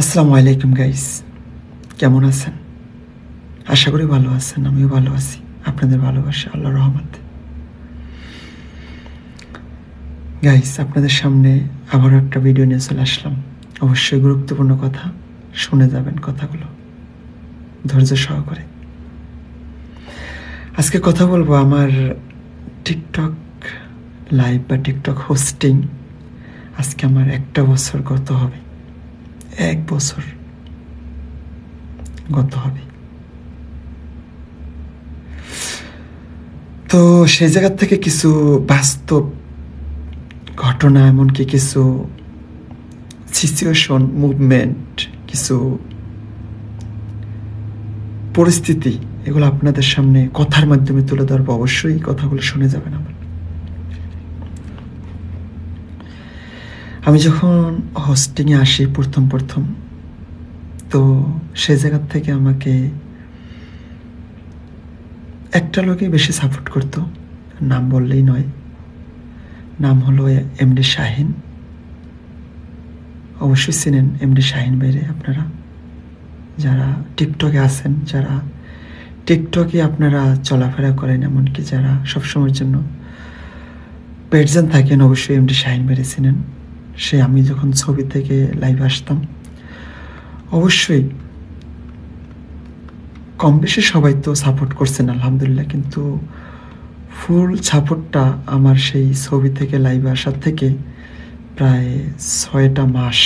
আসসালামু আলাইকুম গাইস, কেমন আছেন? আশা করি ভালো আছেন। আমিও ভালো আছি, আপনাদের ভালোবাসা, আল্লাহর রহমতে। গাইস, আপনাদের সামনে আবারও একটা ভিডিও নিয়ে চলে আসলাম। অবশ্যই গুরুত্বপূর্ণ কথা, শুনে যাবেন কথাগুলো ধৈর্য সহকারে। আজকে কথা বলবো আমার টিকটক লাইভ বা টিকটক হোস্টিং। আজকে আমার 1 বছর গত হবে, 1 বছর গত হবে। তো সেই জায়গা থেকে কিছু বাস্তব ঘটনা, এমনকি কিছু সিচুয়েশন, মুভমেন্ট, কিছু পরিস্থিতি, এগুলো আপনাদের সামনে কথার মাধ্যমে তুলে ধরবো। অবশ্যই কথাগুলো শুনে যাবেন আমার। আমি যখন হোস্টিংয়ে আসি প্রথম, তো সে জায়গার থেকে আমাকে একটা লোকে বেশি সাপোর্ট করতো, নাম বললেই নয়। নাম হলো এমডি শাহিন। অবশ্যই চিনেন এমডি শাহিন ভাইরে আপনারা, যারা টিকটকে আছেন, যারা টিকটকে আপনারা চলাফেরা করেন, এমনকি যারা সবসময়ের জন্য প্রেজেন্ট থাকেন, অবশ্যই এমডি শাহিন ভাইরে চিনেন। সে আমি যখন ছবি থেকে লাইভ আসতাম, অবশ্যই কম বেশি সবাই তো সাপোর্ট করছেন আলহামদুলিল্লাহ, কিন্তু ফুল সাপোর্টটা আমার সেই ছবি থেকে লাইভে আসার থেকে প্রায় 6টা মাস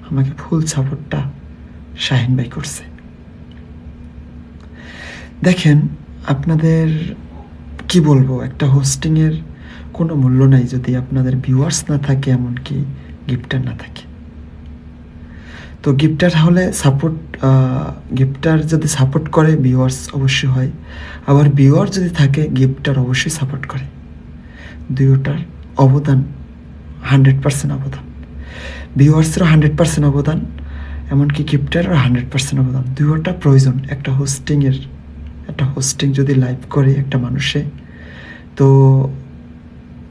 আমাকে ফুল সাপোর্টটা শাহিন ভাই করছে। দেখেন, আপনাদের কি বলবো, একটা হোস্টিংয়ের কোনো মূল্য নাই যদি আপনাদের ভিউয়ার্স না থাকে, এমনকি গিফটার না থাকে। তো গিফটার হলে সাপোর্ট, গিফটার যদি সাপোর্ট করে ভিউয়ার্স অবশ্যই হয়, আবার ভিউয়ার যদি থাকে গিফটার অবশ্যই সাপোর্ট করে। দুইটার অবদান 100% অবদান, ভিউয়ার্সেরও 100% অবদান, এমনকি গিফটারও 100% অবদান। দুইটা প্রয়োজন একটা হোস্টিংয়ের। একটা হোস্টিং যদি লাইভ করে একটা মানুষে, তো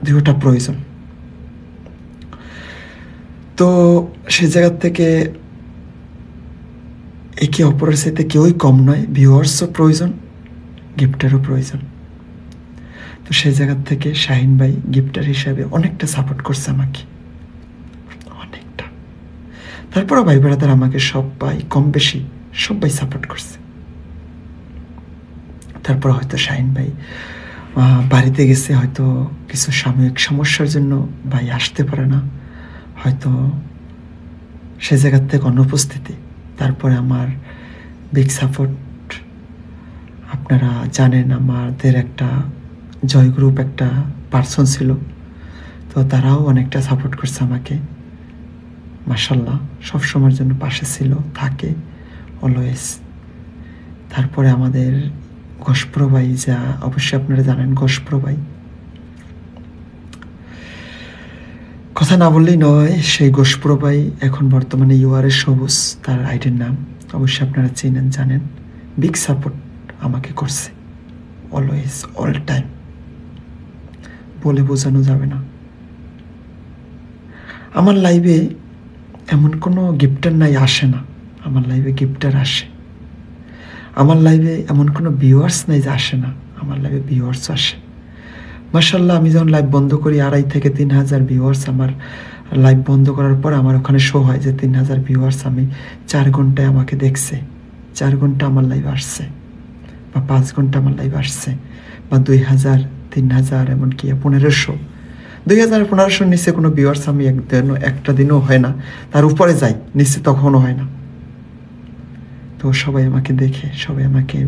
দুইটা প্রয়োজন। তো সে জায়গা থেকে একে অপরের সাথে কেউই কম নয়, ভিউয়ার্সও প্রয়োজন, গিফটারও প্রয়োজন। তো সেই জায়গা থেকে শাহিন ভাই গিফটার হিসাবে অনেকটা সাপোর্ট করছে আমাকে, অনেকটা। তারপরও ভাই ব্রাদার আমাকে সবাই কম বেশি সবাই সাপোর্ট করছে। তারপর হয়তো শাহিন ভাই বাড়িতে গেছে, হয়তো কিছু সাময়িক সমস্যার জন্য ভাই আসতে পারে না, হয়তো সে জায়গার থেকে অনুপস্থিতি। তারপরে আমার বিগ সাপোর্ট, আপনারা জানেন আমাদের একটা জয় গ্রুপ একটা পার্সন ছিল, তো তারাও অনেকটা সাপোর্ট করছে আমাকে মাশাল্লাহ, সবসময়ের জন্য পাশে ছিল, থাকে অলওয়েজ। তারপরে আমাদের ঘোষপ্রো ভাই, যা অবশ্যই আপনারা জানেন ঘোষপ্রো ভাই, কথা না বললেই নয়, সেই ঘোষপ্রো ভাই এখন বর্তমানে ইউআরএস সবুজ তার আইডির নাম, অবশ্যই আপনারা চিনেন জানেন। বিগ সাপোর্ট আমাকে করছে অলওয়েজ, অল টাইম, বলে বোঝানো যাবে না। আমার লাইভে এমন কোনো গিফটার নাই আসে না, আমার লাইভে গিফটার আসে। আমার লাইভে এমন কোনো ভিউয়ার্স নাই যে আসে না, আমার লাইভে ভিউয়ার্স আসে মাশাল্লাহ। আমি যখন লাইভ বন্ধ করি 2,500 থেকে 3,000 ভিউয়ার্স আমার লাইভ বন্ধ করার পর আমার ওখানে শো হয় যে 3,000 ভিউয়ার্স আমি 4 ঘন্টায় আমাকে দেখছে, 4 ঘন্টা আমার লাইভ আসছে, বা 5 ঘন্টা আমার লাইভ আসছে, বা 2,000, 3,000, এমনকি 1,500, 2,000, 1,500 নিচে কোনো ভিউয়ার্স আমি একটা দিনও হয় না, তার উপরে যাই, নিচে তখনও হয় না। তো সবাই আমাকে দেখে, সবাই আমাকে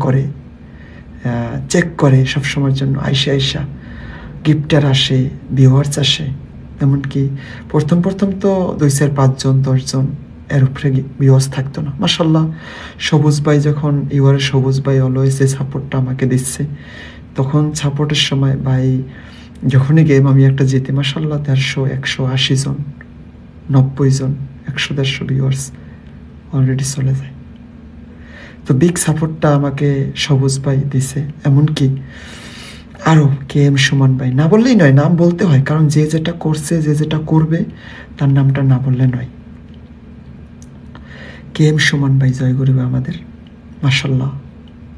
করে, চেক করে সবসময়ের জন্য। আইসা গিফটার আসে, ভিউয়ার্স আসে, এমনকি প্রথম তো 2-4-5 জন 10 জন এর উপরে ভিউয়ার্স থাকতো না মাশাল্লাহ। সবুজ ভাই যখন ইউআরএস সবুজ ভাই অলওয়েজ এই সাপোর্টটা আমাকে দিচ্ছে, তখন সাপোর্টের সময় ভাই যখনই গেম আমি একটা জিতি মাশাল্লাহ 150, 180 জন, 90 জন, 100-150 ভিউয়ার্স অলরেডি চলে যায়। তো বিগ সাপোর্টটা আমাকে সবুজ ভাই দিছে, এমনকি আরও KM সুমন ভাই, না বললেই নয়, নাম বলতে হয়, কারণ যে যেটা করছে, যে যেটা করবে তার নামটা না বললে নয়। KM সুমন ভাই জয়গুরু ভাই আমাদের মাশাল্লাহ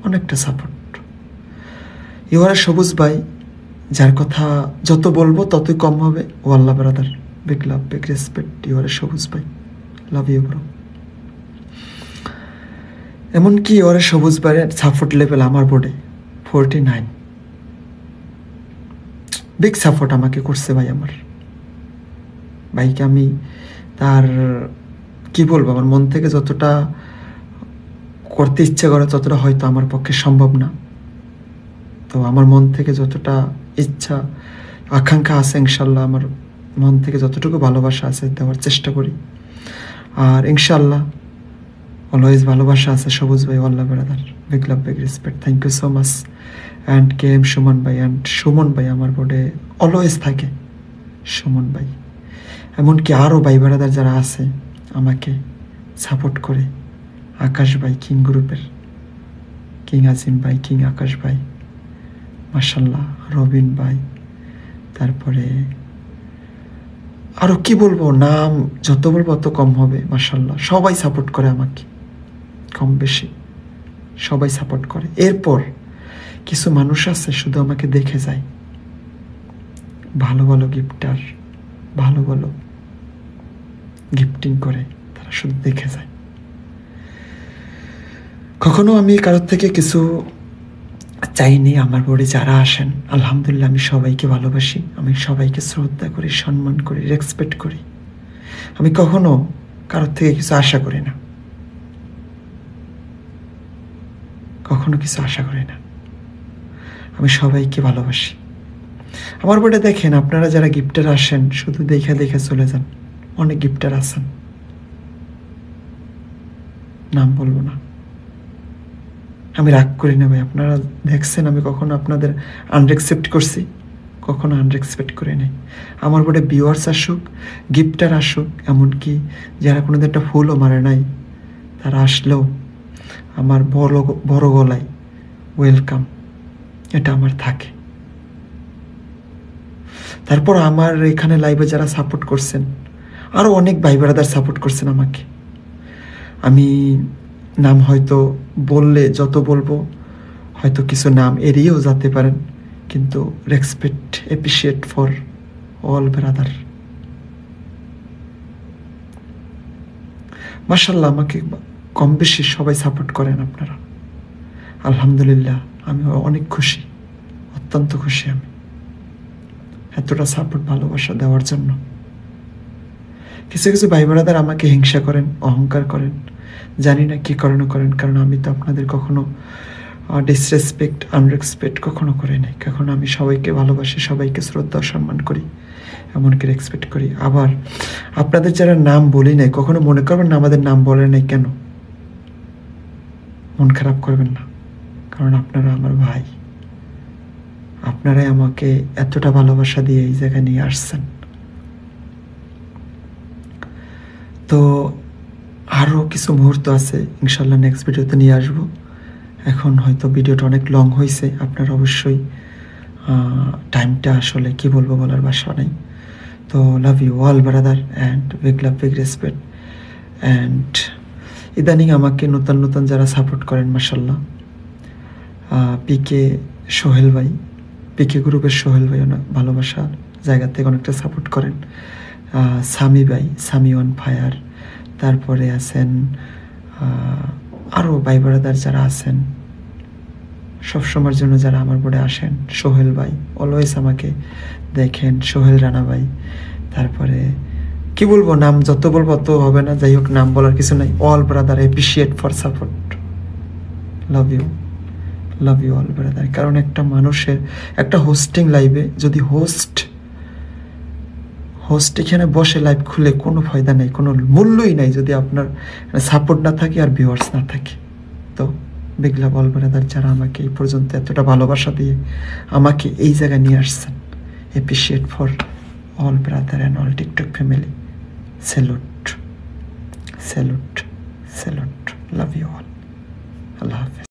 অনেকটা সাপোর্ট। ইউআর সবুজ ভাই, যার কথা যত বলবো ততই কম হবে। ওয়াল্লাহ brother, big love, big respect UR Sabuj ভাই, লাভ ইউ ব্রো। এমনকি ইউআর সবুজ ভাইয়ের সাপোর্ট লেভেল আমার বোর্ডে 49। বিগ সাপোর্ট আমাকে করছে ভাই। আমার ভাইকে আমি তার কি বলবো, আমার মন থেকে যতটা করতে ইচ্ছে করে ততটা হয়তো আমার পক্ষে সম্ভব না। তো আমার মন থেকে যতটা ইচ্ছা আকাঙ্ক্ষা আছে, ইনশাল্লাহ আমার মন থেকে যতটুকু ভালোবাসা আছে দেওয়ার চেষ্টা করি। আর ইনশাল্লাহ অলওয়েজ ভালোবাসা আছে সবুজ ভাই, আল্লাহ brother, big love, big respect, thank you so much. And KM Suman ভাই অ্যান্ড সুমন ভাই আমার বোর্ডে অলওয়েজ থাকে। সুমন ভাই, এমনকি আরও ভাই ব্রাদার যারা আছে আমাকে সাপোর্ট করে, আকাশ ভাই কিং গ্রুপের, কিং আজিম ভাই, কিং আকাশ ভাই, মাশাল্লাহ, রবিন ভাই, তারপরে আরও কি বলবো, নাম যত বলবো অত কম হবে। মাশাল্লাহ সবাই সাপোর্ট করে আমাকে, কম বেশি সবাই সাপোর্ট করে। এরপর কিছু মানুষ আছে শুধু আমাকে দেখে যায়, ভালো ভালো গিফটার, ভালো ভালো গিফটিং করে, তারা শুধু দেখে যায়। কখনো আমি কারোর থেকে কিছু চাইনি। আমার বোর্ডে যারা আসেন আলহামদুলিল্লাহ আমি সবাইকে ভালোবাসি, আমি সবাইকে শ্রদ্ধা করি, সম্মান করি, রেসপেক্ট করি। আমি কখনো কারোর থেকে কিছু আশা করি না, কখনো কিছু আশা করি না। আমি সবাইকে ভালোবাসি। আমার বোর্ডে দেখেন আপনারা যারা গিফটার আসেন শুধু দেখে দেখে চলে যান। অনেক গিফটার আছেন, নাম বলবো না। আমি রাগ করি না ভাই, আপনারা দেখছেন আমি কখনো আপনাদের আনরেসপেক্ট করছি? কখনো আনরেসপেক্ট করে নাই। আমার বোর্ডে ভিউয়ার্স আসুক, গিফটার আসুক, এমনকি যারা কোনোদিন একটা ফুলও মারে নাই তারা আসলেও আমার বড় গলায় ওয়েলকাম, এটা আমার থাকে। তারপর আমার এখানে লাইভে যারা সাপোর্ট করছেন, আরও অনেক ভাই ব্রাদার সাপোর্ট করছেন আমাকে। আমি নাম হয়তো বললে যত বলবো হয়তো কিছু নাম এড়িয়েও যেতে পারেন, কিন্তু respect, appreciate for all brother. মাশাল্লাহ আমাকে কম বেশি সবাই সাপোর্ট করেন আপনারা, আলহামদুলিল্লাহ আমি অনেক খুশি, অত্যন্ত খুশি আমি এতটা সাপোর্ট ভালোবাসা দেওয়ার জন্য। কিছু কিছু ভাই ব্রাদার আমাকে হিংসা করেন, অহংকার করেন, জানি না কি কারণে করেন, কারণ আমি তো আপনাদের কখনো ডিসরেসপেক্ট, আনরেসপেক্ট কখনো করে নাই। কখনো আমি সবাইকে ভালোবাসি, সবাইকে শ্রদ্ধা সম্মান করি, এমনকি রেসপেক্ট করি। আবার আপনাদের যারা নাম বলি নাই, কখনো মনে করবেন না আমাদের নাম বলে নাই কেন, মন খারাপ করবেন না, কারণ আপনারা আমার ভাই, আপনারাই আমাকে এতটা ভালোবাসা দিয়ে এই জায়গায় নিয়ে আসছেন। তো আরও কিছু মুহূর্ত আছে, ইনশাল্লাহ নেক্সট ভিডিওতে নিয়ে আসবো। এখন হয়তো ভিডিওটা অনেক লং হয়েছে, আপনারা অবশ্যই টাইমটা আসলে কি বলবো বলার ভাষা নেই। তো love you all brother and big love, big respect. And ইদানিং আমাকে নতুন নতুন যারা সাপোর্ট করেন মাশাল্লাহ, পিকে সোহেল ভাই, পিকে গ্রুপের সোহেল ভাই অনেক ভালোবাসার জায়গা থেকে অনেকটা সাপোর্ট করেন। সামি ভাই, সামি অন ফায়ার, তারপরে আছেন আরও ভাই ব্রাদার যারা আছেন সবসময়ের জন্য যারা আমার বোর্ডে আসেন। সোহেল ভাই অলওয়েজ আমাকে দেখেন, সোহেল রানা ভাই, তারপরে কি বলবো, নাম যত বলবো অত হবে না, যাই হোক নাম বলার কিছু নাই। All brother appreciate for support, love you, love you all brother. কারণ একটা মানুষের একটা হোস্টিং লাইভে যদি হোস্ট এখানে বসে লাইভ খুলে কোনো ফায়দা নেই, কোনো মূল্যই নাই যদি আপনার সাপোর্ট না থাকে আর ভিউয়ার্স না থাকে। তো বিগ লাভ অল ব্রাদার যারা আমাকে এই পর্যন্ত এতটা ভালোবাসা দিয়ে আমাকে এই জায়গায় নিয়ে আসছেন, appreciate for all brother and all TikTok family, salute, salute, salute, love you all, আল্লাহ হাফেজ।